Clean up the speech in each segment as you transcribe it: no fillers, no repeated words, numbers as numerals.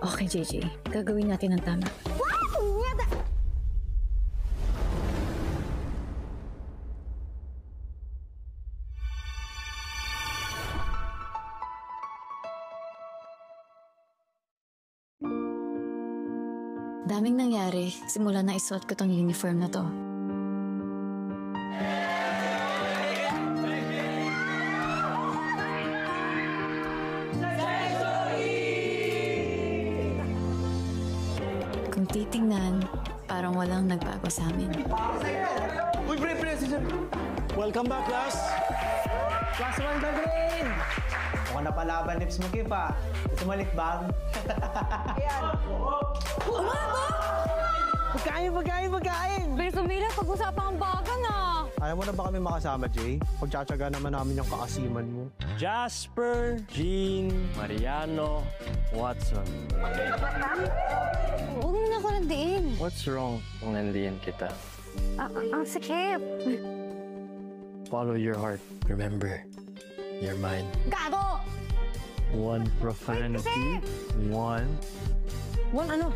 Okay, JJ. Gagawin natin ang tama. Wow! Nyada! Daming nangyari simula na isuot ko tong uniform na to. Kung titingnan, parang walang nagbago sa amin. Uy, pre, welcome back, class. Class 1 ka, Green! Mukhang napalaban lips mo, Kip, ha? Gusto mo likbang? Ayan! Pagkain! Pero Mila, pag-usapan ang baga na. Ayaw mo na ba kami makasama, Jay? Pagtsatsaga naman namin yung kaasiman mo. Jasper, Jean, Mariano, Watson. Huwag mo na ako nandiin. What's wrong kung nandiyan kita? Ang sakit. Follow your heart. Remember, you're mine. Gago! One profanity, one... One ano?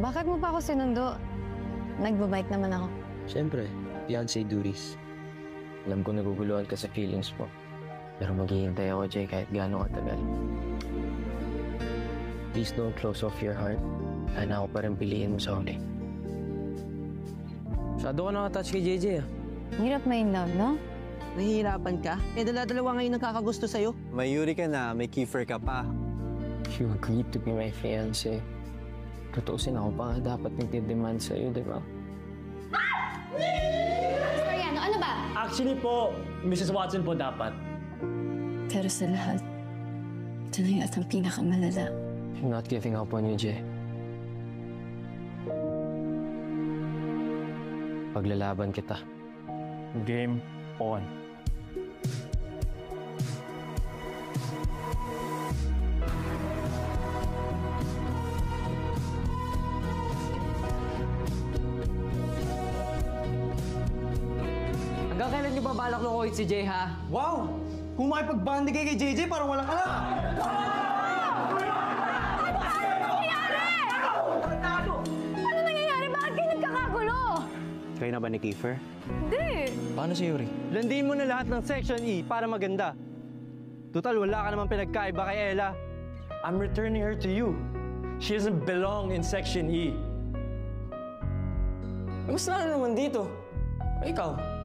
Bakit mo pa ako sinundo? Nagbabike naman ako. Siyempre, fiancé duties. Alam ko naguguluhan ka sa feelings mo. Pero maghihintay ako, Jay, kahit gaano katagal. Please don't close off your heart. Sana ako pa rin piliin mo sa huli. Masyado ka nakatouch kay JJ, ah. Hirap may in love, no? Nahihirapan ka? Eh, dala-dalawa ngayon nagkakagusto sa'yo. May Yuri ka na, may Kiefer ka pa. You agreed to be my fiancé. Tutuusin ako pa nga dapat nagdidemand sa'yo, di ba? Mariano, ano ba? Actually po, Mrs. Watson po dapat. Pero sa lahat, ito na yata ang pinakamalala. I'm not giving up on you, Jay. Paglalaban kita. Game on. Hanggang kailan niyo ba balak lukuhin si Jay, ha? Wow! Kung makipag-bandi kayo kay JJ, parang walang alam. Ano nangyayari? Bakit kayo nagkakagulo? Kayo na ba ni Kiefer? Hindi! Paano si Yuri? Landiin mo na lahat ng Section E para maganda. Total, wala ka naman pinagkaiba kay Ella. I'm returning her to you. She doesn't belong in Section E. Mas lalo naman dito. Ikaw,